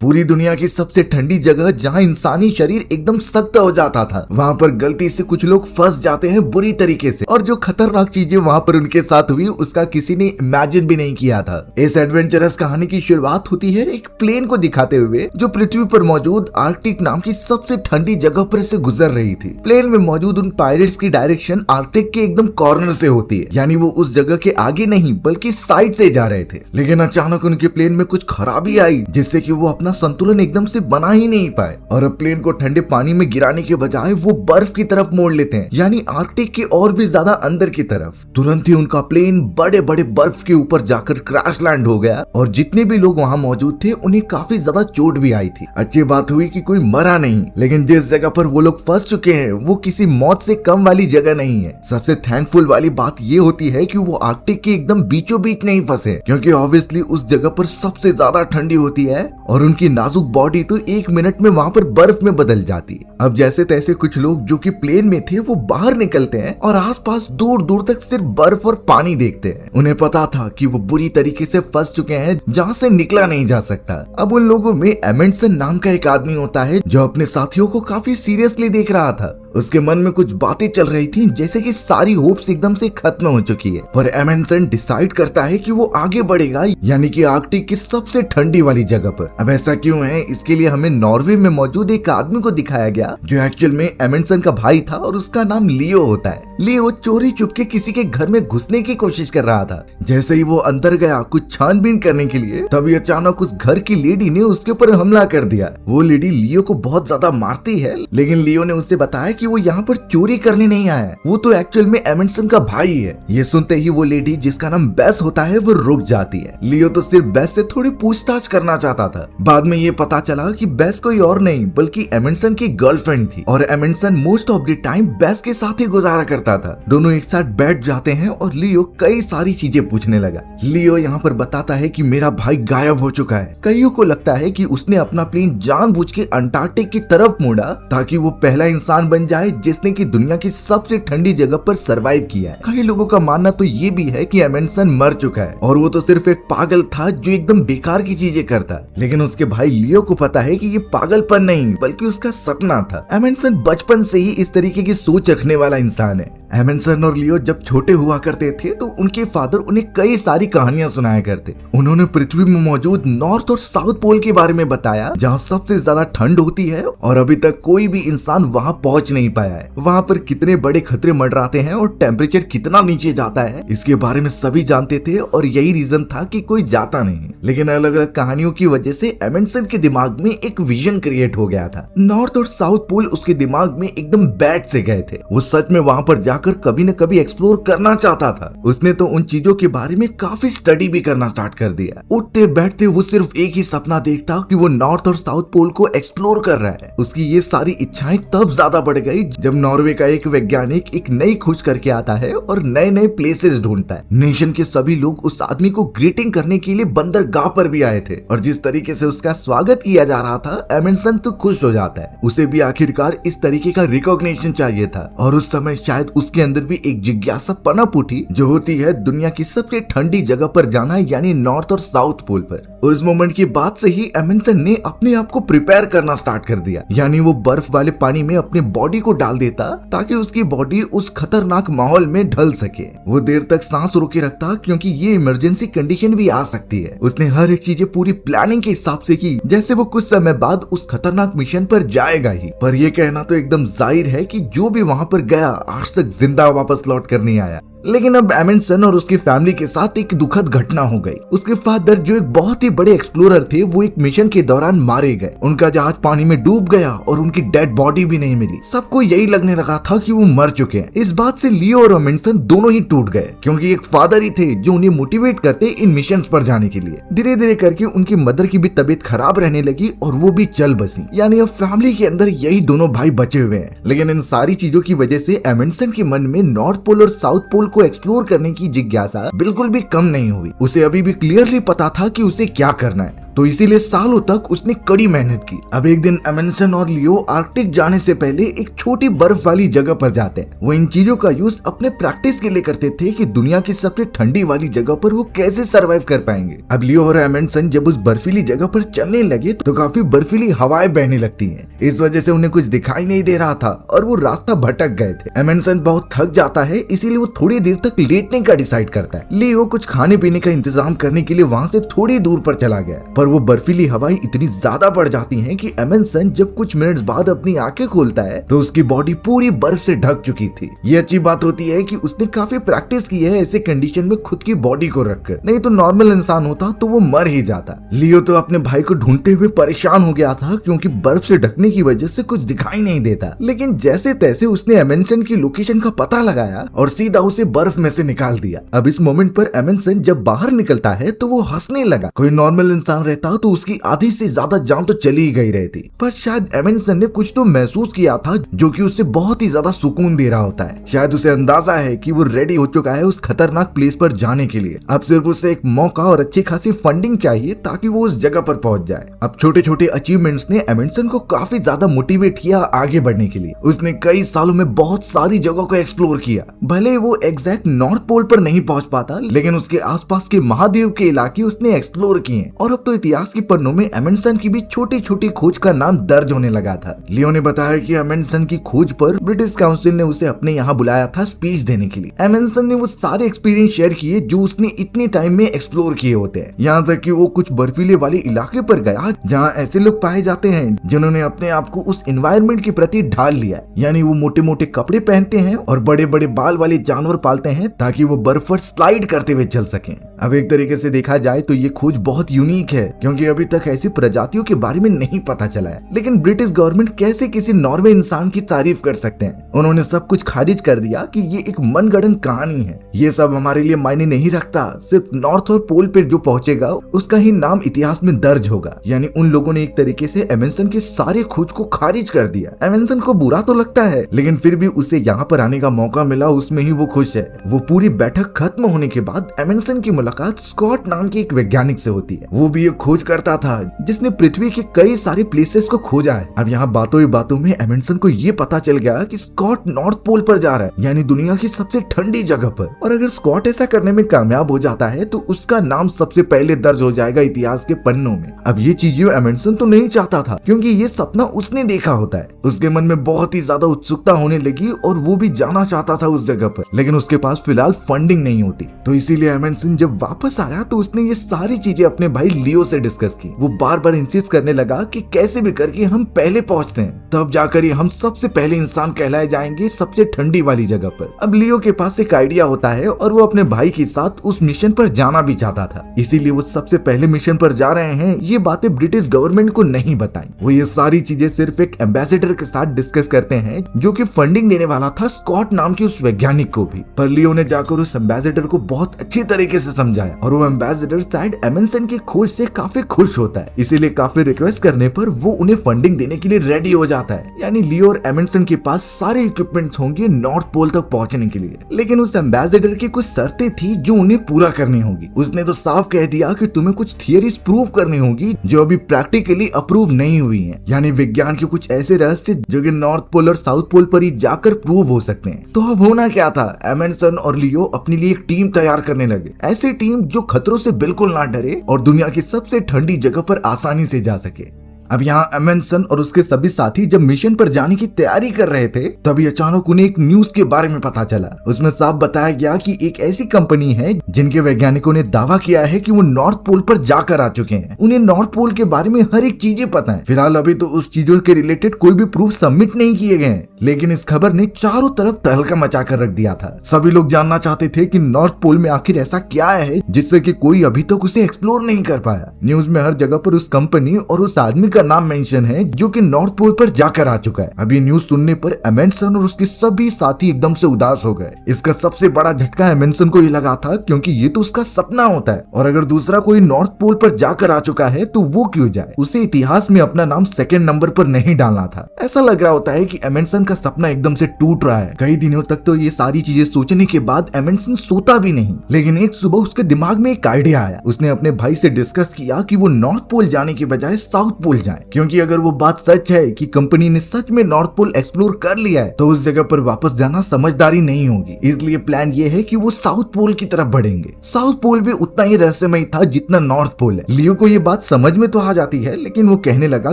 पूरी दुनिया की सबसे ठंडी जगह जहाँ इंसानी शरीर एकदम सख्त हो जाता था, वहाँ पर गलती से कुछ लोग फंस जाते हैं बुरी तरीके से, और जो खतरनाक चीजें वहाँ पर उनके साथ हुई उसका किसी ने इमेजिन भी नहीं किया था। इस एडवेंचरस कहानी की शुरुआत होती है एक प्लेन को दिखाते हुए जो पृथ्वी पर मौजूद आर्कटिक नाम की सबसे ठंडी जगह पर से गुजर रही थी। प्लेन में मौजूद उन पायलट्स की डायरेक्शन आर्कटिक के एकदम कॉर्नर से होती है, यानी वो उस जगह के आगे नहीं बल्कि साइड से जा रहे थे। लेकिन अचानक उनके प्लेन में कुछ खराबी आई जिससे कि वो अपना संतुलन एकदम से बना ही नहीं पाए, और अब प्लेन को ठंडे पानी में गिराने के बजाय वो बर्फ की तरफ मोड़ लेते हैं, यानी आर्कटिक के और भी ज्यादा अंदर की तरफ। तुरंत ही उनका प्लेन बड़े बड़े बर्फ के ऊपर जाकर क्रैश लैंड हो गया, और जितने भी लोग वहाँ मौजूद थे उन्हें काफी ज्यादा चोट भी आई थी। अच्छी बात हुई कि कोई मरा नहीं, लेकिन जिस जगह पर वो लोग फंस चुके हैं वो किसी मौत से कम वाली जगह नहीं है। सबसे थैंकफुल वाली बात ये होती है कि वो आर्कटिक के एकदम बीचों बीच नहीं फंसे, क्योंकि ऑब्वियसली उस जगह पर सबसे ज्यादा ठंडी होती है और उनकी नाजुक बॉडी तो 1 मिनट में वहाँ पर बर्फ में बदल जाती है। अब जैसे तैसे कुछ लोग जो कि प्लेन में थे वो बाहर निकलते हैं और आसपास दूर दूर तक सिर्फ बर्फ और पानी देखते हैं। उन्हें पता था कि वो बुरी तरीके से फंस चुके हैं जहाँ से निकला नहीं जा सकता। अब उन लोगों में एमेंडसन नाम का एक आदमी होता है जो अपने साथियों को काफी सीरियसली देख रहा था। उसके मन में कुछ बातें चल रही थी जैसे कि सारी होप्स एकदम से खत्म हो चुकी है, पर एमेंडसन डिसाइड करता है कि वो आगे बढ़ेगा, यानी कि आर्कटिक की सबसे ठंडी वाली जगह पर। अब ऐसा क्यों है, इसके लिए हमें नॉर्वे में मौजूद एक आदमी को दिखाया गया जो एक्चुअल में एमेंडसन का भाई था और उसका नाम लियो होता है। लियो चोरी चुपके किसी के घर में घुसने की कोशिश कर रहा था। जैसे ही वो अंदर गया कुछ छानबीन करने के लिए, तभी अचानक उस घर की लेडी ने उसके ऊपर हमला कर दिया। वो लेडी लियो को बहुत ज्यादा मारती है, लेकिन लियो ने उससे बताया कि वो यहाँ पर चोरी करने नहीं आया है, वो तो एक्चुअल में एमेंडसन का भाई है। ये सुनते ही वो लेडी जिसका नाम बेस होता है वो रुक जाती है। लियो तो सिर्फ बेस से थोड़ी पूछताछ करना चाहता था। बाद में ये पता चला कि बेस कोई और नहीं बल्कि एमेंडसन की गर्लफ्रेंड थी, और Amundsen most of the time base के साथ ही गुजारा करता था। दोनों एक साथ बैठ जाते हैं और लियो कई सारी चीजें पूछने लगा। लियो यहाँ पर बताता है कि मेरा भाई गायब हो चुका है। कईयों को लगता है कि उसने अपना प्लेन जानबूझ के अंटार्कटिक की तरफ मोड़ा ताकि वो पहला इंसान बन जाए जिसने की दुनिया की सबसे ठंडी जगह पर सरवाइव किया है। कई लोगों का मानना तो ये भी है कि एमेंडसन मर चुका है और वो तो सिर्फ एक पागल था जो एकदम बेकार की चीजें करता। लेकिन उसके भाई लियो को पता है कि ये पागलपन नहीं बल्कि उसका सपना था। एमेंडसन बचपन से ही इस तरीके की सोच रखने वाला इंसान है। एमेंडसन और लियो जब छोटे हुआ करते थे तो उनके फादर उन्हें कई सारी कहानियां सुनाया करते। उन्होंने पृथ्वी में मौजूद नॉर्थ और साउथ पोल के बारे में बताया जहां सबसे ज्यादा ठंड होती है और अभी तक कोई भी इंसान वहां पहुंच नहीं पाया है। वहां पर कितने बड़े खतरे मंडराते हैं और टेम्परेचर कितना नीचे जाता है इसके बारे में सभी जानते थे, और यही रीजन था कि कोई जाता नहीं। लेकिन अलग अलग कहानियों की वजह से एमेंडसन के दिमाग में एक विजन क्रिएट हो गया था। नॉर्थ और साउथ पोल उसके दिमाग में एकदम बैठ से गए थे। वो सच में वहां पर जाकर कभी न कभी एक्सप्लोर करना चाहता था। उसने तो उन चीजों के बारे में काफी स्टडी भी करना स्टार्ट कर दिया। उठते बैठते वो सिर्फ एक ही सपना देखता कि वो नॉर्थ और साउथ पोल को एक्सप्लोर कर रहा है। उसकी ये सारी इच्छाएं तब ज्यादा बढ़ गई जब नॉर्वे का एक वैज्ञानिक एक नई खोज करके आता है और नए नए प्लेसेस ढूंढता है। नेशन के सभी लोग उस आदमी को ग्रीटिंग करने के लिए बंदरगाह पर भी आए थे, और जिस तरीके से उसका स्वागत किया जा रहा था एमेंडसन तो खुश हो जाता है। उसे भी आखिरकार इस तरीके का रिकॉग्निशन चाहिए था, और उस समय शायद उसके अंदर भी एक जिज्ञासा पनप उठी जो होती है दुनिया की सबसे ठंडी जगह पर जाना, यानी नॉर्थ और साउथ पोल पर। उस मोमेंट की बात से ही एमेंडसन ने अपने आप को प्रिपेयर करना स्टार्ट कर दिया, यानी वो बर्फ वाले पानी में अपने बॉडी को डाल देता ताकि उसकी बॉडी उस खतरनाक माहौल में ढल सके। वो देर तक सांस रोके रखता क्योंकि ये इमरजेंसी कंडीशन भी आ सकती है। उसने हर एक चीजें पूरी प्लानिंग के हिसाब से की जैसे वो कुछ समय बाद उस खतरनाक मिशन पर जाएगा ही। पर ये कहना तो एकदम जाहिर है कि जो भी वहां पर गया आज तक जिंदा वापस लौट कर नहीं आया। लेकिन अब एमेंडसन और उसकी फैमिली के साथ एक दुखद घटना हो गई। उसके फादर जो एक बहुत ही बड़े एक्सप्लोरर थे वो एक मिशन के दौरान मारे गए। उनका जहाज पानी में डूब गया और उनकी डेड बॉडी भी नहीं मिली। सबको यही लगने लगा था कि वो मर चुके हैं। इस बात से लियो और एमेंडसन दोनों ही टूट गए क्योंकि एक फादर ही थे जो उन्हें मोटिवेट करते इन मिशन पर जाने के लिए। धीरे धीरे करके उनकी मदर की भी तबीयत खराब रहने लगी और वो भी चल बसी, यानी अब फैमिली के अंदर यही दोनों भाई बचे हुए हैं। लेकिन इन सारी चीजों की वजह से एमेंडसन के मन में नॉर्थ पोल और साउथ पोल को एक्सप्लोर करने की जिज्ञासा बिल्कुल भी कम नहीं हुई। उसे अभी भी क्लियरली पता था कि उसे क्या करना है, तो इसीलिए सालों तक उसने कड़ी मेहनत की। अब एक दिन एमंडसन और लियो आर्कटिक जाने से पहले एक छोटी बर्फ वाली जगह पर जाते हैं। वो इन चीजों का यूज अपने प्रैक्टिस के लिए करते थे कि दुनिया की सबसे ठंडी वाली जगह पर वो कैसे सरवाइव कर पाएंगे। अब लियो और एमंडसन जब उस बर्फीली जगह पर चलने लगे तो काफी बर्फीली हवाएं बहने लगती हैं। इस वजह से उन्हें कुछ दिखाई नहीं दे रहा था और वो रास्ता भटक गए थे। एमंडसन बहुत थक जाता है, इसीलिए वो थोड़ी देर तक लेटने का डिसाइड करता है। लियो कुछ खाने पीने का इंतजाम करने के लिए वहाँ से थोड़ी दूर पर चला गया, पर वो बर्फीली हवाएं इतनी ज्यादा बढ़ जाती हैं कि एमंडसन जब कुछ मिनट्स बाद अपनी आंखें खोलता है तो उसकी बॉडी पूरी बर्फ से ढक चुकी थी। ये अच्छी बात होती है कि उसने काफी प्रैक्टिस की है ऐसे कंडीशन में खुद की बॉडी को रखकर, नहीं तो नॉर्मल इंसान होता तो वो मर ही जाता। लियो तो अपने भाई को ढूंढते हुए परेशान हो गया था क्योंकि बर्फ से ढकने की वजह से कुछ दिखाई नहीं देता, लेकिन जैसे तैसे उसने एमंडसन की लोकेशन का पता लगाया और सीधा उसे बर्फ में से निकाल दिया। अब इस मोमेंट पर एमंडसन जब बाहर निकलता है तो वो हंसने लगा। कोई नॉर्मल इंसान रहता तो उसकी आधी से ज्यादा जान तो चली ही गई रहती, पर शायद एमंडसन ने कुछ तो महसूस किया था जो कि उसे बहुत ही ज्यादा सुकून दे रहा होता है। शायद उसे अंदाजा है कि वो रेडी हो चुका है उस खतरनाक प्लेस पर जाने के लिए। अब सिर्फ उसे एक मौका और अच्छी खासी फंडिंग चाहिए ताकि वो उस जगह पर पहुंच जाए। अब छोटे छोटे अचीवमेंट्स ने एमंडसन को काफी ज्यादा मोटिवेट किया आगे बढ़ने के लिए। उसने कई सालों में बहुत सारी जगहों को एक्सप्लोर किया। भले वो एग्जैक्ट नॉर्थ पोल पर नहीं पहुंच पाता, लेकिन उसके आसपास के महाद्वीप के इलाके उसने एक्सप्लोर किए और अब तो इतिहास की पन्नों में एमंडसन की भी छोटी छोटी खोज का नाम दर्ज होने लगा था। लियो ने बताया कि एमंडसन की खोज पर ब्रिटिश काउंसिल ने उसे अपने यहाँ बुलाया था स्पीच देने के लिए। एमंडसन ने वो सारे एक्सपीरियंस शेयर किए जो उसने इतने टाइम में एक्सप्लोर किए होते हैं। यहाँ तक कि वो कुछ बर्फीले वाले इलाके पर गया जहाँ ऐसे लोग पाए जाते हैं जिन्होंने अपने आप को उस एनवायरनमेंट के प्रति ढाल लिया, यानी वो मोटे मोटे कपड़े पहनते हैं और बड़े बड़े बाल वाले जानवर पालते हैं ताकि वो बर्फ पर स्लाइड करते हुए चल सकें। अब एक तरीके से देखा जाए तो ये खोज बहुत यूनिक है क्योंकि अभी तक ऐसी प्रजातियों के बारे में नहीं पता चला है। लेकिन ब्रिटिश गवर्नमेंट कैसे किसी नॉर्वे इंसान की तारीफ कर सकते हैं? उन्होंने सब कुछ खारिज कर दिया कि ये एक मनगढ़ंत कहानी है। ये सब हमारे लिए मायने नहीं रखता, सिर्फ नॉर्थ और पोल पे जो पहुंचेगा उसका ही नाम इतिहास में दर्ज होगा। यानी उन लोगों ने एक तरीके से एमंडसन के सारे खोज को खारिज कर दिया। एमंडसन को बुरा तो लगता है, लेकिन फिर भी उसे यहाँ पर आने का मौका मिला, उसमें ही वो खुश है। वो पूरी बैठक खत्म होने के बाद एमंडसन की मुलाकात स्कॉट नाम के एक वैज्ञानिक से होती है। वो भी एक खोज करता था जिसने पृथ्वी के कई सारे प्लेसेस को खोजा है। अब यहाँ बातों ही बातों में एमंडसन को ये पता चल गया कि स्कॉट नॉर्थ पोल पर जा रहा है, यानी दुनिया की सबसे ठंडी जगह पर। और अगर स्कॉट ऐसा करने में कामयाब हो जाता है तो उसका नाम सबसे पहले दर्ज हो जाएगा इतिहास के पन्नों में। अब ये चीजें एमंडसन तो नहीं चाहता था क्योंकि ये सपना उसने देखा होता है। उसके मन में बहुत ही ज्यादा उत्सुकता होने लगी और वो भी जाना चाहता था उस जगह पर, लेकिन उसके पास फिलहाल फंडिंग नहीं होती। तो इसीलिए एमंडसन जब वापस आया तो उसने ये सारी चीजें अपने भाई लियो से डिस्कस की। वो बार बार इंसिस्ट करने लगा कि कैसे भी करके हम पहले पहुंचते हैं, तब जाकर हम सबसे पहले इंसान कहलाए जाएंगे सबसे ठंडी वाली जगह पर। अब लियो के पास एक आइडिया होता है और वो अपने भाई के साथ उस मिशन पर जाना भी चाहता था, इसीलिए वो सबसे पहले मिशन पर जा रहे हैं। ये बातें ब्रिटिश गवर्नमेंट को नहीं बताई। वो ये सारी चीजें सिर्फ एक एम्बेसडर के साथ डिस्कस करते हैं जो कि फंडिंग देने वाला था स्कॉट नाम के उस वैज्ञानिक को भी। पर लियो ने जाकर उस एम्बेसडर को बहुत अच्छी तरीके से समझाया और वो एम्बेसडर शायद एमंडसन की खोज से काफी खुश होता है, इसीलिए काफी रिक्वेस्ट करने पर वो उन्हें फंडिंग देने के लिए रेडी हो जाता है। यानी लियो और एमंडसन के पास सारे इक्विपमेंट्स होंगे नॉर्थ पोल तक पहुंचने के लिए। लेकिन उस एम्बेसडर की कुछ शर्तें थी जो उन्हें पूरा करनी होगी। उसने तो साफ कह दिया कि तुम्हें कुछ थियरीज प्रूव करनी होगी जो अभी प्रैक्टिकली अप्रूव नहीं हुई हैं, यानी विज्ञान के कुछ ऐसे रहस्य जो कि नॉर्थ पोल और साउथ पोल पर ही जाकर प्रूव हो सकते हैं। तो अब होना क्या था, एमंडसन और लियो अपने लिए एक टीम तैयार करने लगे। ऐसी टीम जो खतरों से बिल्कुल ना डरे और दुनिया की सबसे ठंडी जगह पर आसानी से जा सके। अब यहाँ एमंडसन और उसके सभी साथी जब मिशन पर जाने की तैयारी कर रहे थे तभी अचानक उन्हें एक न्यूज के बारे में पता चला। उसमें साफ बताया गया कि एक ऐसी कंपनी है जिनके वैज्ञानिकों ने दावा किया है कि वो नॉर्थ पोल पर जाकर आ चुके हैं। उन्हें नॉर्थ पोल के बारे में हर एक चीजें पता है। फिलहाल अभी तो उस चीजों के रिलेटेड कोई भी प्रूफ सबमिट नहीं किए गए हैं, लेकिन इस खबर ने चारों तरफ तहलका मचा कर रख दिया था। सभी लोग जानना चाहते थे कि नॉर्थ पोल में आखिर ऐसा क्या है जिससे कि कोई अभी तक उसे एक्सप्लोर नहीं कर पाया। न्यूज में हर जगह पर उस कंपनी और उस आदमी का नाम मेंशन है जो कि नॉर्थ पोल पर जाकर आ चुका है। अब ये न्यूज सुनने पर एमेंडसन और उसके सभी साथी एकदम से उदास हो गए। इसका सबसे बड़ा झटका एमेंडसन को ये लगा था क्योंकि ये तो उसका सपना होता है और अगर दूसरा कोई नॉर्थ पोल पर जाकर आ चुका है तो वो क्यों जाए। उसे इतिहास में अपना नाम सेकंड नंबर पर नहीं डालना था। ऐसा लग रहा होता है कि एमेंडसन का सपना एकदम से टूट रहा है। कई दिनों तक तो ये सारी चीजें सोचने के बाद एमेंडसन सोता भी नहीं, लेकिन एक सुबह उसके दिमाग में एक आइडिया आया। उसने अपने भाई से डिस्कस किया कि वो नॉर्थ पोल जाने के बजाय साउथ पोल जाए, क्योंकि अगर वो बात सच है कि कंपनी ने सच में नॉर्थ पोल एक्सप्लोर कर लिया है तो उस जगह पर वापस जाना समझदारी नहीं होगी। इसलिए प्लान ये है कि वो साउथ पोल की तरफ बढ़ेंगे। साउथ पोल भी उतना ही रहस्यमय था जितना नॉर्थ पोल है। लियो को ये बात समझ में तो आ जाती है, लेकिन वो कहने लगा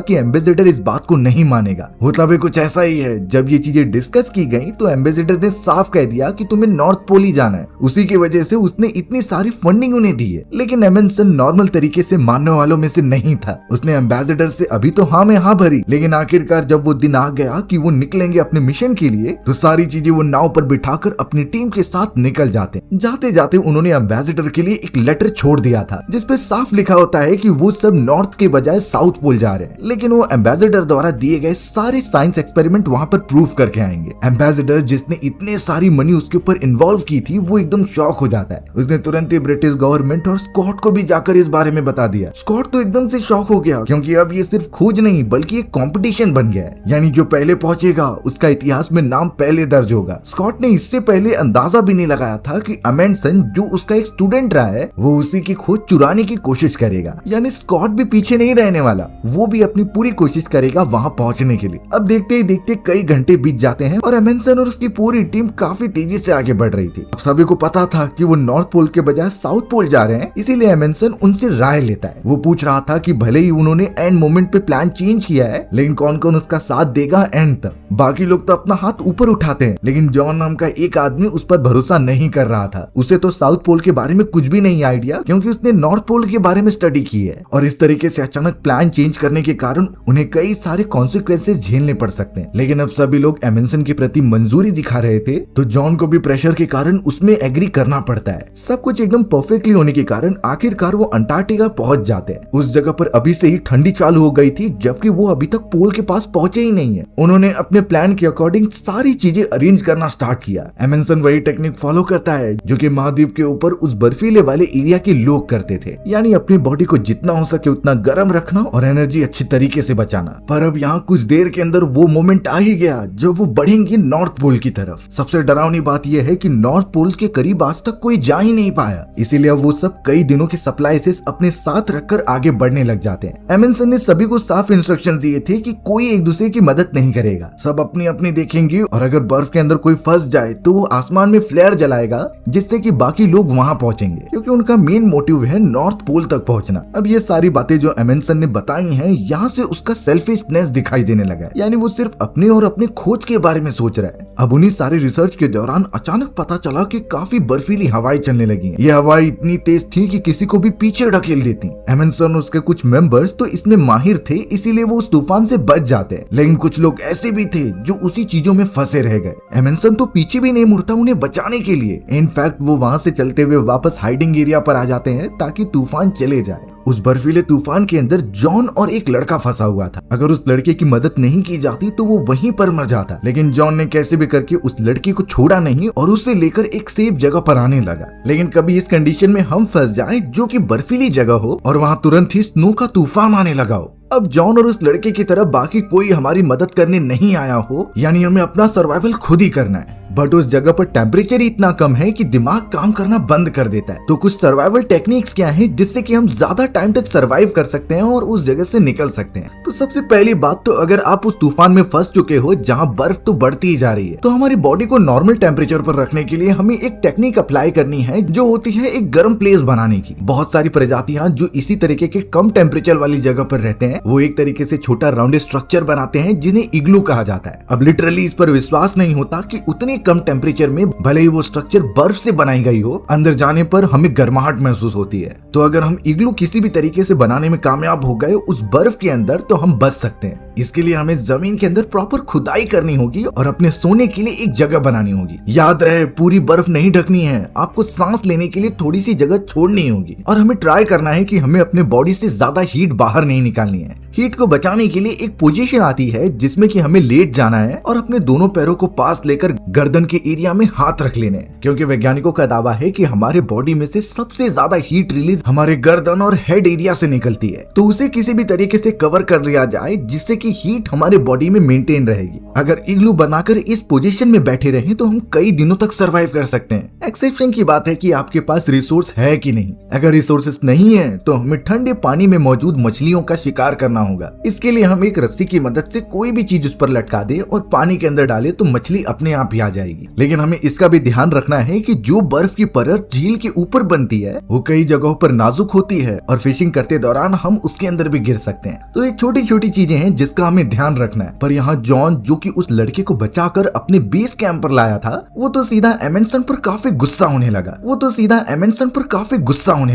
कि एम्बेसडर इस बात को नहीं मानेगा। होता भी कुछ ऐसा ही है। जब ये चीजें डिस्कस की गई तो एम्बेसडर ने साफ कह दिया कि तुम्हें नॉर्थ पोल ही जाना है। उसी की वजह से उसने इतनी सारी फंडिंग उन्हें दी है। लेकिन एमेंडसन नॉर्मल तरीके से मानने वालों में से नहीं था। उसने एम्बेसडर से अभी तो हाँ में हाँ भरी, लेकिन आखिरकार जब वो दिन आ गया कि वो निकलेंगे अपने मिशन के लिए तो सारी चीजें वो नाव पर बिठाकर अपनी टीम के साथ निकल जाते। जाते जाते उन्होंने एम्बेसडर के लिए एक लेटर छोड़ दिया था जिसपे साफ लिखा होता है कि वो सब नॉर्थ के बजाय साउथ पोल जा रहे हैं, लेकिन वो एम्बेसडर द्वारा दिए गए सारे साइंस एक्सपेरिमेंट वहाँ पर प्रूव करके आएंगे। एम्बेसडर जिसने इतने सारी मनी उसके ऊपर इन्वॉल्व की थी वो एकदम शॉक हो जाता है। उसने तुरंत ही ब्रिटिश गवर्नमेंट और स्कॉट को भी जाकर इस बारे में बता दिया। स्कॉट तो एकदम से शॉक हो गया क्योंकि अब ये सिर्फ खोज नहीं बल्कि एक कंपटीशन बन गया है, यानी जो पहले पहुंचेगा उसका इतिहास में नाम पहले दर्ज होगा। स्कॉट ने इससे पहले अंदाजा भी नहीं लगाया था कि एमेंडसन जो उसका एक स्टूडेंट रहा है वो उसी की खोज चुराने की कोशिश करेगा, यानी स्कॉट भी पीछे नहीं रहने वाला। वो भी अपनी पूरी कोशिश करेगा वहां पहुंचने के लिए। अब देखते ही देखते कई घंटे बीत जाते हैं और एमेंडसन और उसकी पूरी टीम काफी तेजी से आगे बढ़ रही थी। अब सभी को पता था कि वो नॉर्थ पोल के बजाय साउथ पोल जा रहे हैं, इसीलिए एमेंडसन उनसे राय लेता है। वो पूछ रहा था कि भले ही उन्होंने एंड मोमेंट पे प्लान चेंज किया है, लेकिन कौन कौन उसका साथ देगा एंड तक। बाकी लोग तो अपना हाथ ऊपर उठाते हैं, लेकिन जॉन नाम का एक आदमी उस पर भरोसा नहीं कर रहा था। उसे तो साउथ पोल के बारे में कुछ भी नहीं आइडिया, क्योंकि उसने नॉर्थ पोल के बारे में स्टडी की है और इस तरीके से अचानक प्लान चेंज करने के कारण उन्हें कई सारे कॉन्सिक्वेंसेस झेलने पड़ सकते हैं। लेकिन अब सभी लोग एमेंडसन के प्रति मंजूरी दिखा रहे थे, तो जॉन को भी प्रेशर के कारण उसमें एग्री करना पड़ता है। सब कुछ एकदम परफेक्टली होने के कारण आखिरकार वो अंटार्कटिका पहुंच जाते हैं। उस जगह पर अभी से ही ठंडी चालू हो गई थी, जबकि वो अभी तक पोल के पास पहुंचे ही नहीं है। उन्होंने अपने प्लान के अकॉर्डिंग सारी चीजें अरेंज करना स्टार्ट किया। एमेंडसन वही टेक्निक फॉलो करता है जो कि महाद्वीप के ऊपर उस बर्फीले वाले एरिया के लोग करते थे, यानी अपनी बॉडी को जितना हो सके उतना गर्म रखना और एनर्जी अच्छी तरीके से बचाना। पर अब यहाँ कुछ देर के अंदर वो मोमेंट आ ही गया जब वो बढ़ेंगे नॉर्थ पोल की तरफ। सबसे डरावनी बात यह है कि नॉर्थ पोल के करीब आज तक कोई जा ही नहीं पाया, इसीलिए अब वो सब कई दिनों की सप्लाईज अपने साथ रखकर आगे बढ़ने लग जाते हैं। एमेंडसन ने सभी को साफ इंस्ट्रक्शन दिए थे कि कोई एक दूसरे की मदद नहीं करेगा, सब अपनी अपनी देखेंगे और अगर बर्फ के अंदर कोई फंस जाए तो वो आसमान में फ्लेयर जलाएगा जिससे कि बाकी लोग वहां पहुंचेंगे, क्योंकि उनका मेन मोटिव है नॉर्थ पोल तक पहुंचना। अब ये सारी बातें जो एमेंडसन ने बताई हैं, यहाँ से उसका सेल्फिशनेस दिखाई देने लगा है, यानी वो सिर्फ अपने और अपने खोज के बारे में सोच रहा है। अब उन्हीं सारी रिसर्च के दौरान अचानक पता चला कि काफी बर्फीली हवाएं चलने लगी हैं। ये हवाएं इतनी तेज थी कि किसी को भी पीछे ढकेल देती। एमेंडसन और उसके कुछ मेंबर्स तो इसमें माहिर थे, इसीलिए वो उस तूफान से बच जाते हैं, लेकिन कुछ लोग ऐसे भी थे जो उसी चीजों में फंसे रह गए। एमेंडसन तो पीछे भी नहीं मुड़ता उन्हें बचाने के लिए। इनफैक्ट वो वहां से चलते हुए वापस हाइडिंग एरिया पर आ जाते हैं ताकि तूफान चले जाए। उस बर्फीले तूफान के अंदर जॉन और एक लड़का फंसा हुआ था। अगर उस लड़के की मदद नहीं की जाती तो वो वहीं पर मर जाता, लेकिन जॉन ने कैसे भी करके उस लड़की को छोड़ा नहीं और उसे लेकर एक सेफ जगह पर आने लगा। लेकिन कभी इस कंडीशन में हम फंस जाएं जो कि बर्फीली जगह हो और वहाँ तुरंत ही स्नो का तूफान आने लगा हो। अब जॉन और उस लड़के की तरफ बाकी कोई हमारी मदद करने नहीं आया हो, यानी हमें अपना सर्वाइवल खुद ही करना है। बट उस जगह पर टेम्परेचर इतना कम है कि दिमाग काम करना बंद कर देता है। तो कुछ सर्वाइवल टेक्निक्स क्या हैं जिससे कि हम ज्यादा टाइम तक सर्वाइव कर सकते हैं और उस जगह से निकल सकते हैं। तो सबसे पहली बात तो अगर आप उस तूफान में फंस चुके हो जहां बर्फ तो बढ़ती ही जा रही है, तो हमारी बॉडी को नॉर्मल टेम्परेचर पर रखने के लिए हमें एक टेक्निक अप्लाई करनी है जो होती है एक गर्म प्लेस बनाने की। बहुत सारी प्रजातियां जो इसी तरीके के कम टेम्परेचर वाली जगह पर रहते हैं वो एक तरीके से छोटा राउंड स्ट्रक्चर बनाते हैं जिन्हें इग्लू कहा जाता है। अब लिटरली इस पर विश्वास नहीं होता कि उतने कम टेम्परेचर में भले ही वो स्ट्रक्चर बर्फ से बनाई गई हो, अंदर जाने पर हमें गर्माहट महसूस होती है। तो अगर हम इग्लू किसी भी तरीके से बनाने में कामयाब हो गए उस बर्फ के अंदर तो हम बच सकते हैं। इसके लिए हमें जमीन के अंदर प्रॉपर खुदाई करनी होगी और अपने सोने के लिए एक जगह बनानी होगी। याद रहे, पूरी बर्फ नहीं ढकनी है, आपको सांस लेने के लिए थोड़ी सी जगह छोड़नी होगी और हमें ट्राई करना है कि हमें अपने बॉडी से ज्यादा हीट बाहर नहीं निकालनी है। हीट को बचाने के लिए एक पोजीशन आती है जिसमें कि हमें लेट जाना है और अपने दोनों पैरों को पास लेकर गर्दन के एरिया में हाथ रख लेने हैं, क्योंकि वैज्ञानिकों का दावा है कि हमारे बॉडी में से सबसे ज्यादा हीट रिलीज हमारे गर्दन और हेड एरिया से निकलती है। तो उसे किसी भी तरीके से कवर कर लिया जाए जिससे कि हीट हमारे बॉडी में मेंटेन रहेगी। अगर इग्लू बनाकर इस पोजीशन में बैठे रहें तो हम कई दिनों तक सरवाइव कर सकते हैं। एक्सेप्शन की बात है कि आपके पास रिसोर्स है कि नहीं। अगर रिसोर्सेस नहीं है तो हमें ठंडे पानी में मौजूद मछलियों का शिकार करना होगा। इसके लिए हम एक रस्सी की मदद से कोई भी चीज उस पर लटका दे और पानी के अंदर डाले तो मछली अपने आप ही आ जाएगी। लेकिन हमें इसका भी ध्यान रखना है कि जो बर्फ की परत झील के ऊपर बनती है वो कई जगहों पर नाजुक होती है और फिशिंग करते दौरान हम उसके अंदर भी गिर सकते हैं। तो ये छोटी छोटी चीजें हैं जिसका हमें ध्यान रखना है। पर यहाँ जॉन, जो कि उस लड़के को बचाकर अपने बेस कैंप पर लाया था, वो तो सीधा एमेंडसन पर काफी गुस्सा होने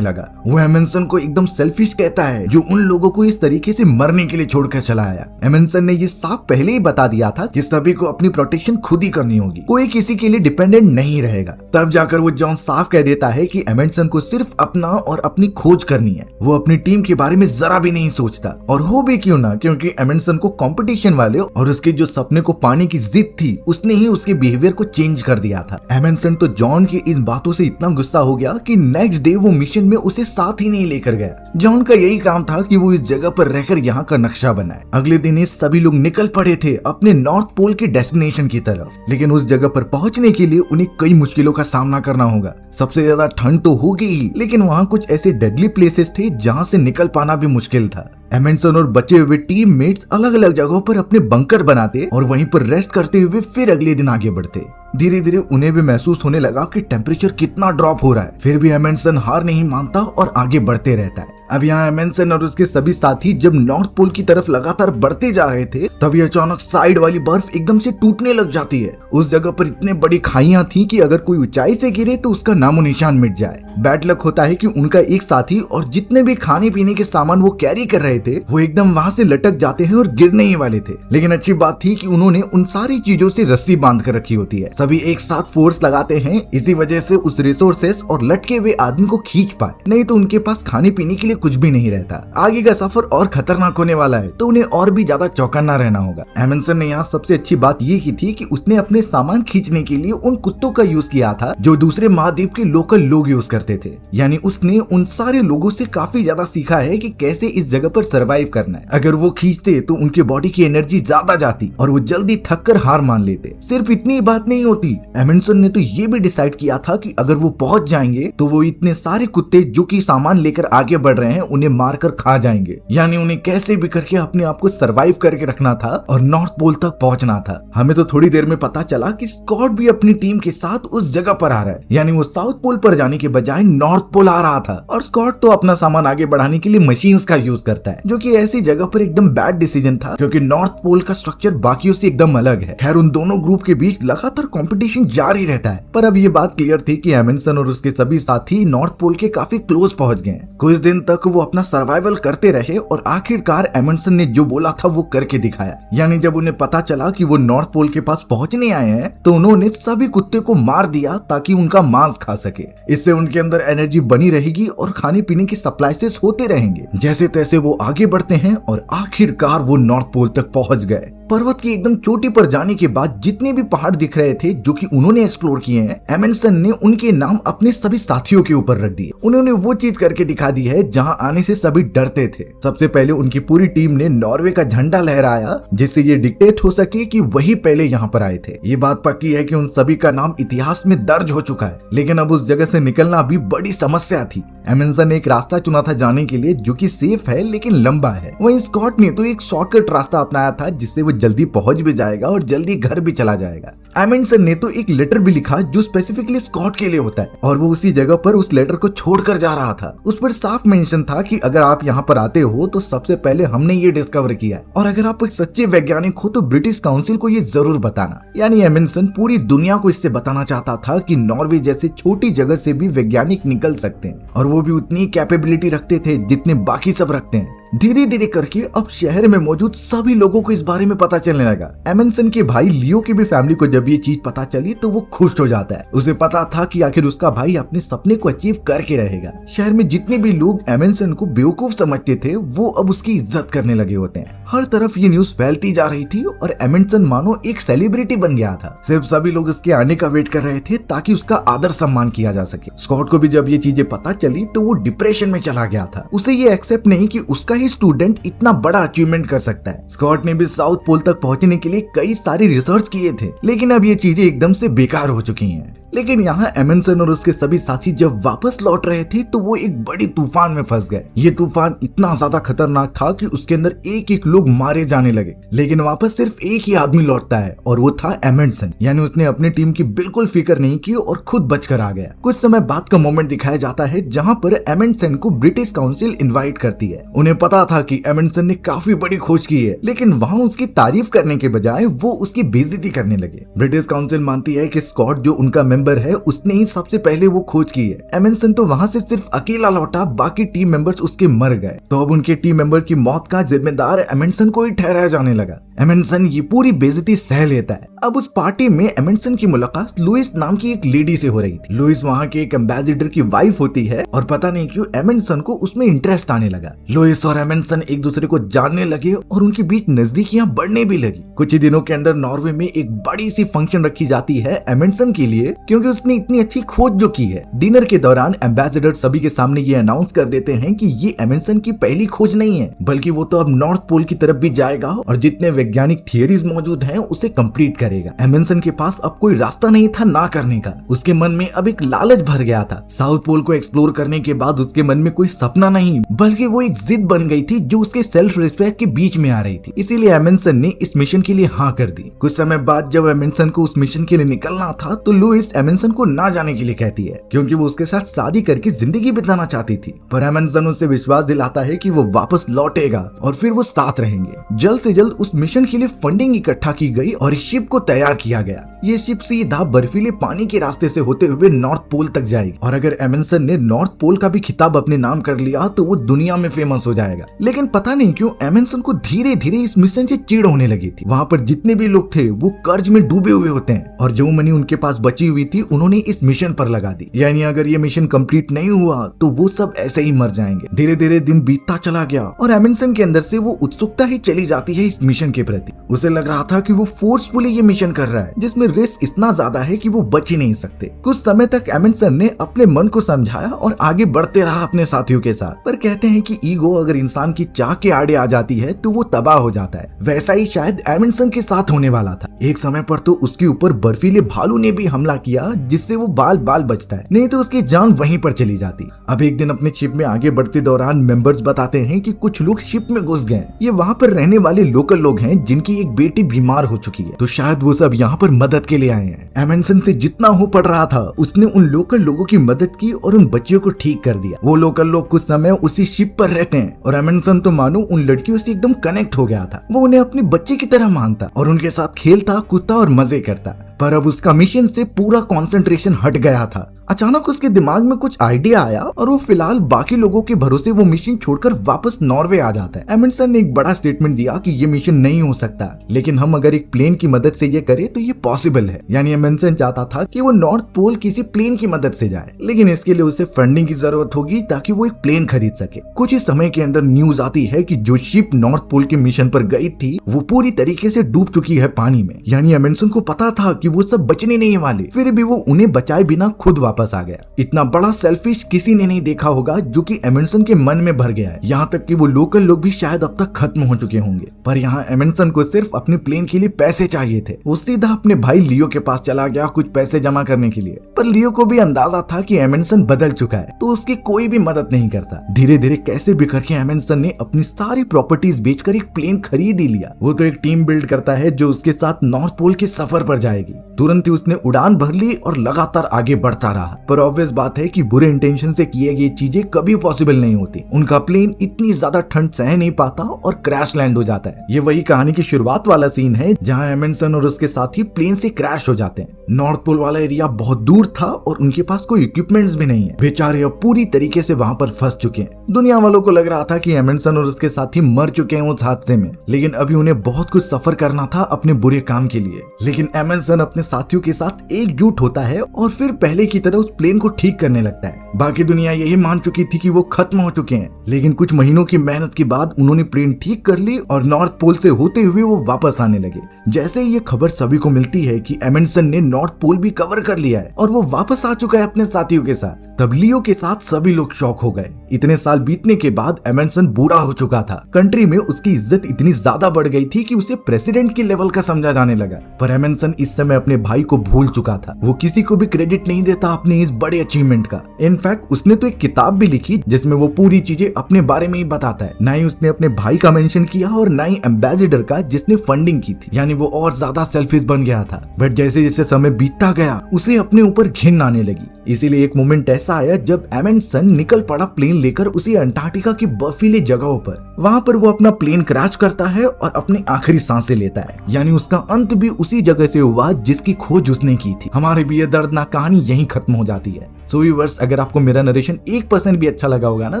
लगा। वो एमेंडसन को एकदम सेल्फिश कहता है जो उन लोगों को इस तरीके से मरने के लिए छोड़कर चला आया। एमेंडसन ने ये साफ पहले ही बता दिया था कि सभी को अपनी प्रोटेक्शन खुद ही करनी होगी, कोई किसी के लिए डिपेंडेंट नहीं रहेगा। तब जाकर वो जॉन साफ कह देता है कि एमेंडसन को सिर्फ अपना और अपनी खोज करनी है, वो अपनी टीम के बारे में जरा भी नहीं सोचता। और हो भी क्यों ना, क्योंकि एमेंडसन को कंपटीशन वाले और उसके जो सपने को पाने की जिद थी उसने ही उसके बिहेवियर को चेंज कर दिया था। एमेंडसन तो जॉन की इन बातों से इतना गुस्सा हो गया कि नेक्स्ट डे वो मिशन में उसे साथ ही नहीं लेकर गया। जॉन का यही काम था कि वो इस जगह पर रहकर यहाँ का नक्शा बनाए। अगले दिन ये सभी लोग निकल पड़े थे अपने नॉर्थ पोल के डेस्टिनेशन की तरफ, लेकिन उस जगह पर पहुंचने के लिए उन्हें कई मुश्किलों का सामना करना होगा। सबसे ज्यादा ठंड तो होगी ही, लेकिन वहाँ कुछ ऐसे डेडली प्लेसेस थे जहाँ से निकल पाना भी मुश्किल था। एमेंडसन और बचे हुए टीममेट्स अलग अलग जगहों पर अपने बंकर बनाते और वहीं पर रेस्ट करते हुए फिर अगले दिन आगे बढ़ते। धीरे धीरे उन्हें भी महसूस होने लगा कि टेम्परेचर कितना ड्रॉप हो रहा है, फिर भी एमेंडसन हार नहीं मानता और आगे बढ़ते रहता है। अब यहाँ एमेंडसन और उसके सभी साथी जब नॉर्थ पोल की तरफ लगातार बढ़ते जा रहे थे, तभी अचानक साइड वाली बर्फ एकदम से टूटने लग जाती है। उस जगह पर इतने बड़ी खाइयां थी कि अगर कोई ऊंचाई से गिरे तो उसका नामो निशान मिट जाए। बैड लक होता है कि उनका एक साथी और जितने भी खाने पीने के सामान वो कैरी कर रहे थे वो एकदम वहाँ से लटक जाते हैं और गिरने ही वाले थे। लेकिन अच्छी बात थी कि उन्होंने उन सारी चीजों से रस्सी बांध कर रखी होती है। सभी एक साथ फोर्स लगाते हैं, इसी वजह से उस रिसोर्सेस और लटके हुए आदमी को खींच पाए, नहीं तो उनके पास खाने पीने के लिए कुछ भी नहीं रहता। आगे का सफर और खतरनाक होने वाला है, तो उन्हें और भी ज्यादा चौकन्ना रहना होगा। एमेंडसन ने यहाँ सबसे अच्छी बात ये की थी कि उसने अपने सामान खींचने के लिए उन कुत्तों का यूज किया था जो दूसरे महाद्वीप के लोकल लोग यूज करते थे। यानी उसने उन सारे लोगों से काफी ज्यादा सीखा है कि कैसे इस जगह पर सरवाइव करना है। अगर वो खींचते तो उनके बॉडी की एनर्जी ज्यादा जाती और वो जल्दी थक कर हार मान लेते। सिर्फ इतनी बात नहीं होती, एमेंडसन ने तो ये भी डिसाइड किया था कि अगर वो पहुंच जाएंगे तो वो इतने सारे कुत्ते जो कि सामान लेकर आगे बढ़ रहे हैं उन्हें मारकर खा जाएंगे। यानी उन्हें कैसे भी करके अपने आप को सरवाइव करके रखना था और नॉर्थ पोल तक पहुंचना था। हमें तो थोड़ी देर में पता चला कि स्कॉट भी अपनी टीम के साथ उस जगह पर आ रहा है। यानी वो साउथ पोल पर जाने के बजाय नॉर्थ पोल आ रहा था। और स्कॉट तो अपना सामान आगे बढ़ाने के लिए मशीन्स का यूज करता है, जो कि ऐसी जगह पर एकदम बैड डिसीजन था क्योंकि नॉर्थ पोल का स्ट्रक्चर बाकियों से एकदम अलग है। खैर, उन दोनों ग्रुप के बीच लगातार कंपटीशन जारी रहता है, पर अब ये बात क्लियर थी कि एमेंडसन और उसके सभी साथी नॉर्थ पोल के काफी क्लोज पहुंच गए। कुछ दिन तक वो अपना सर्वाइवल करते रहे और आखिरकार एमेंडसन ने जो बोला था वो करके दिखाया। यानी जब उन्हें पता चला कि वो नॉर्थ पोल के पास पहुंचने आए हैं तो उन्होंने सभी कुत्ते को मार दिया ताकि उनका मांस खा सके। इससे उनके अंदर एनर्जी बनी रहेगी और खाने पीने की सप्लाईसेस होते रहेंगे। जैसे तैसे वो आगे बढ़ते हैं और आखिरकार वो नॉर्थ पोल तक पहुंच गए। पर्वत की एकदम चोटी पर जाने के बाद जितने भी पहाड़ दिख रहे थे जो कि उन्होंने एक्सप्लोर किए हैं, एमेंडसन ने उनके नाम अपने सभी साथियों के ऊपर रख दिए। उन्होंने वो चीज करके दिखा दी है जहां आने से सभी डरते थे। सबसे पहले उनकी पूरी टीम ने नॉर्वे का झंडा लहराया जिससे ये डिक्टेट हो सके कि वही पहले यहाँ पर आए थे। ये बात पक्की है कि उन सभी का नाम इतिहास में दर्ज हो चुका है, लेकिन अब उस जगह से निकलना भी बड़ी समस्या थी। एमेंडसन ने एक रास्ता चुना था जाने के लिए जो कि सेफ है लेकिन लंबा है। वहीं स्कॉट ने तो एक शॉर्टकट रास्ता अपनाया था जिससे वो जल्दी पहुंच भी जाएगा और जल्दी घर भी चला जाएगा। एमेंडसन ने तो एक लेटर भी लिखा जो स्पेसिफिकली स्कॉट के लिए होता है और वो उसी जगह पर उस लेटर को छोड़कर जा रहा था। उस पर साफ मेंशन था कि अगर आप यहाँ पर आते हो तो सबसे पहले हमने ये डिस्कवर किया है और अगर आप एक सच्चे वैज्ञानिक हो तो ब्रिटिश काउंसिल को ये जरूर बताना। यानी एमेंडसन पूरी दुनिया को इससे बताना चाहता था कि नॉर्वे जैसे छोटी जगह से भी वैज्ञानिक निकल सकते हैं और वो भी उतनी कैपेबिलिटी रखते थे जितने बाकी सब रखते हैं। धीरे धीरे करके अब शहर में मौजूद सभी लोगों को इस बारे में पता चलने लगा। एमंडसन के भाई लियो की भी फैमिली को जब ये चीज पता चली तो वो खुश हो जाता है। उसे पता था कि आखिर उसका भाई अपने सपने को अचीव करके रहेगा। शहर में जितने भी लोग एमंडसन को बेवकूफ समझते थे वो अब उसकी इज्जत करने लगे होते हैं। हर तरफ ये न्यूज फैलती जा रही थी और एमंडसन मानो एक सेलिब्रिटी बन गया था। सिर्फ सभी लोग उसके आने का वेट कर रहे थे ताकि उसका आदर सम्मान किया जा सके। स्कॉट को भी जब ये चीजें पता चली तो वो डिप्रेशन में चला गया था। उसे ये एक्सेप्ट नहीं कि उसका ही स्टूडेंट इतना बड़ा अचीवमेंट कर सकता है। स्कॉट ने भी साउथ पोल तक पहुंचने के लिए कई सारे रिसर्च किए थे, लेकिन अब ये चीजें एकदम से बेकार हो चुकी हैं। लेकिन यहाँ एमंडसन और उसके सभी साथी जब वापस लौट रहे थे तो वो एक बड़ी तूफान में फंस गए। ये तूफान इतना ज्यादा खतरनाक था कि उसके अंदर एक एक लोग मारे जाने लगे, लेकिन वापस सिर्फ एक ही आदमी लौटता है और वो था एमंडसन। यानी उसने अपनी टीम की बिल्कुल फिक्र नहीं की और खुद बचकर आ गया। कुछ समय बाद का मोमेंट दिखाया जाता है जहाँ पर एमंडसन को ब्रिटिश काउंसिल इन्वाइट करती है। उन्हें पता था कि एमंडसन ने काफी बड़ी खोज की है, लेकिन वहाँ उसकी तारीफ करने के बजाय वो उसकी बेइज्जती करने लगे। ब्रिटिश काउंसिल मानती है कि स्कॉट जो उनका मेंबर है उसने ही सबसे पहले वो खोज की है। एमंडसन तो वहाँ से सिर्फ अकेला लौटा, बाकी टीम मेंबर्स उसके मर गए। तो अब उनके टीम मेंबर की मौत का जिम्मेदार एमंडसन को ही ठहराया जाने लगा। एमंडसन ये पूरी बेइज्जती सह लेता है। अब उस पार्टी में एमंडसन की मुलाकात लुइस नाम की एक लेडी से हो रही थी। लुइस वहाँ के एक एम्बेसडर की वाइफ होती है और पता नहीं क्यों एमंडसन को उसमें इंटरेस्ट आने लगा। लुइस और एमंडसन एक दूसरे को जानने लगे और उनके बीच नजदीकियां बढ़ने भी लगी। कुछ ही दिनों के अंदर नॉर्वे में एक बड़ी सी फंक्शन रखी जाती है एमंडसन के लिए, क्योंकि उसने इतनी अच्छी खोज जो की है। डिनर के दौरान एम्बेसडर सभी के सामने ये अनाउंस कर देते हैं कि ये एमंडसन की पहली खोज नहीं है, बल्कि वो तो अब नॉर्थ पोल की तरफ भी जाएगा और जितने वैज्ञानिक थियरीज मौजूद हैं उसे कंप्लीट करेगा। एमंडसन के पास अब कोई रास्ता नहीं था ना करने का। उसके मन में अब एक लालच भर गया था। साउथ पोल को एक्सप्लोर करने के बाद उसके मन में कोई सपना नहीं, बल्कि वो एक जिद बन गई थी जो उसके सेल्फ रिस्पेक्ट के बीच में आ रही थी। इसीलिए एमंडसन ने इस मिशन के लिए हाँ कर दी। कुछ समय बाद जब एमंडसन को उस मिशन के लिए निकलना था तो लुइस एमंडसन को ना जाने के लिए कहती है, क्योंकि वो उसके साथ शादी करके जिंदगी बिताना चाहती थी। पर एमंडसन उसे विश्वास दिलाता है कि वो वापस लौटेगा और फिर वो साथ रहेंगे। जल्द से जल्द उस मिशन के लिए फंडिंग इकट्ठा की गई और इस शिप को तैयार किया गया। ये शिप सीधा बर्फीले पानी के रास्ते से होते हुए नॉर्थ पोल तक जाएगी और अगर एमंडसन ने नॉर्थ पोल का भी खिताब अपने नाम कर लिया तो वो दुनिया में फेमस हो जाएगा। लेकिन पता नहीं क्यों एमंडसन को धीरे धीरे इस मिशन से चिढ़ होने लगी थी। वहाँ पर जितने भी लोग थे वो कर्ज में डूबे हुए होते हैं और जो मनी उनके पास बची हुई थी उन्होंने इस मिशन पर लगा दी। यानी अगर ये मिशन कंप्लीट नहीं हुआ तो वो सब ऐसे ही मर जाएंगे। धीरे धीरे दिन बीतता चला गया और एमंडसन के अंदर से वो उत्सुकता ही चली जाती है इस मिशन के प्रति। उसे लग रहा था कि वो फोर्सफुली ये मिशन कर रहा है जिसमें रिस्क इतना ज्यादा है कि वो बच ही नहीं सकते। कुछ समय तक एमंडसन ने अपने मन को समझाया और आगे बढ़ते रहा अपने साथियों के साथ। पर कहते हैं कि ईगो अगर इंसान की चाह के आड़े आ जाती है तो वो तबाह हो जाता है। वैसा ही शायद एमंडसन के साथ होने वाला था। एक समय पर तो उसके ऊपर बर्फीले भालू ने भी हमला किया जिससे वो बाल बाल बचता है, नहीं तो उसकी जान वहीं पर चली जाती। अब एक दिन अपने शिप में आगे बढ़ते दौरान मेंबर्स बताते हैं कि कुछ लोग शिप में घुस गए। ये वहाँ पर रहने वाले लोकल लोग हैं जिनकी एक बेटी बीमार हो चुकी है, तो शायद वो सब यहाँ पर मदद के लिए आए हैं। एमंडसन से जितना हो पड़ रहा था उसने उन लोकल लोगों की मदद की और उन बच्चियों को ठीक कर दिया। वो लोकल लोग कुछ समय उसी शिप पर रहते हैं और एमंडसन तो मानो उन लड़कियों से एकदम कनेक्ट हो गया था। वो उन्हें अपने बच्चे की तरह मानता और उनके साथ खेलता कूदता और मजे करता। पर अब उसका मिशन से पूरा कंसंट्रेशन हट गया था। अचानक उसके दिमाग में कुछ आइडिया आया और वो फिलहाल बाकी लोगों के भरोसे वो मिशन छोड़कर वापस नॉर्वे आ जाता है। एमंडसन ने एक बड़ा स्टेटमेंट दिया कि ये मिशन नहीं हो सकता, लेकिन हम अगर एक प्लेन की मदद से ये करें तो ये पॉसिबल है। यानी एमंडसन चाहता था कि वो नॉर्थ पोल किसी प्लेन की मदद से जाए, लेकिन इसके लिए उसे फंडिंग की जरूरत होगी ताकि वो एक प्लेन खरीद सके। कुछ ही समय के अंदर न्यूज आती है कि जो शिप नॉर्थ पोल के मिशन पर गई थी वो पूरी तरीके से डूब चुकी है पानी में। यानी एमंडसन को पता था कि वो सब बचने नहीं वाले, फिर भी वो उन्हें बचाए बिना खुद वापस आ गया। इतना बड़ा सेल्फिश किसी ने नहीं देखा होगा जो कि एमंडसन के मन में भर गया है। यहाँ तक कि वो लोकल लोग भी शायद अब तक खत्म हो चुके होंगे। पर यहाँ एमंडसन को सिर्फ अपने प्लेन के लिए पैसे चाहिए थे। वो सीधा अपने भाई लियो के पास चला गया कुछ पैसे जमा करने के लिए। पर लियो को भी अंदाजा था कि एमंडसन बदल चुका है, तो उसकी कोई भी मदद नहीं करता। धीरे धीरे कैसे भी करके एमंडसन ने अपनी सारी प्रॉपर्टीज बेचकर एक प्लेन खरीद ही लिया। वो तो एक टीम बिल्ड करता है जो उसके साथ नॉर्थ पोल के सफर पर जाएगी। तुरंत ही उसने उड़ान भर ली और लगातार आगे बढ़ता रहा। पर ऑब्वियस बात है कि बुरे इंटेंशन से किए गए चीजें कभी पॉसिबल नहीं होती। उनका प्लेन इतनी ज्यादा ठंड सह नहीं पाता और क्रैश लैंड हो जाता है। ये वही कहानी की शुरुआत वाला सीन है जहाँ एमंडसन और उसके साथी प्लेन से क्रैश हो जाते हैं। नॉर्थ पोल वाला एरिया बहुत दूर था और उनके पास कोई इक्विपमेंट्स भी नहीं है। बेचारे अब पूरी तरीके से वहाँ पर फंस चुके हैं। दुनिया वालों को लग रहा था कि एमंडसन और उसके साथी मर चुके हैं उस हादसे में, लेकिन अभी उन्हें बहुत कुछ सफर करना था अपने बुरे काम के लिए। लेकिन एमंडसन अपने साथियों के साथ एकजुट होता है और फिर पहले की तरह उस प्लेन को ठीक करने लगता है। बाकी दुनिया यही मान चुकी थी कि वो खत्म हो चुके हैं, लेकिन कुछ महीनों की मेहनत के बाद उन्होंने प्लेन ठीक कर ली और नॉर्थ पोल से होते हुए वो वापस आने लगे। जैसे ये खबर सभी को मिलती है कि एमंडसन ने नॉर्थ पोल भी कवर कर लिया है और वो वापस आ चुका है अपने साथियों के साथ, तब लियो के साथ सभी लोग शॉक हो गए। इतने साल बीतने के बाद एमंडसन बूढ़ा हो चुका था। कंट्री में उसकी इज्जत इतनी ज्यादा बढ़ गई थी कि उसे प्रेसिडेंट के लेवल का समझा जाने लगा। पर एमंडसन इस समय अपने भाई को भूल चुका था। वो किसी को भी क्रेडिट नहीं देता अपने इस बड़े अचीवमेंट का। इनफैक्ट उसने तो एक किताब भी लिखी जिसमें वो पूरी चीजें अपने बारे में ही बताता है। ना ही उसने अपने भाई का मेंशन किया और ना ही एम्बेसडर का जिसने फंडिंग की थी, यानी वो और ज्यादा सेल्फिश बन गया था। बट जैसे जैसे समय बीतता गया उसे अपने ऊपर घिन आने लगी। इसीलिए एक मोमेंट ऐसा आया जब एमंडसन निकल पड़ा प्लेन लेकर उसी अंटार्कटिका की बर्फीले जगहों पर। वहाँ पर वो अपना प्लेन क्रैश करता है और अपनी आखिरी सांसें लेता है, यानी उसका अंत भी उसी जगह से हुआ जिसकी खोज उसने की थी। हमारी भी ये दर्दनाक कहानी यहीं खत्म हो जाती है। सो व्यूअर्स, अगर आपको मेरा नरेशन 1% भी अच्छा लगा होगा ना,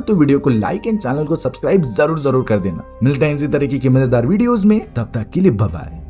तो वीडियो को लाइक एंड चैनल को सब्सक्राइब जरूर कर देना। मिलते हैं इसी तरीके की मजेदार वीडियोस में, तब तक के लिए बाय बाय।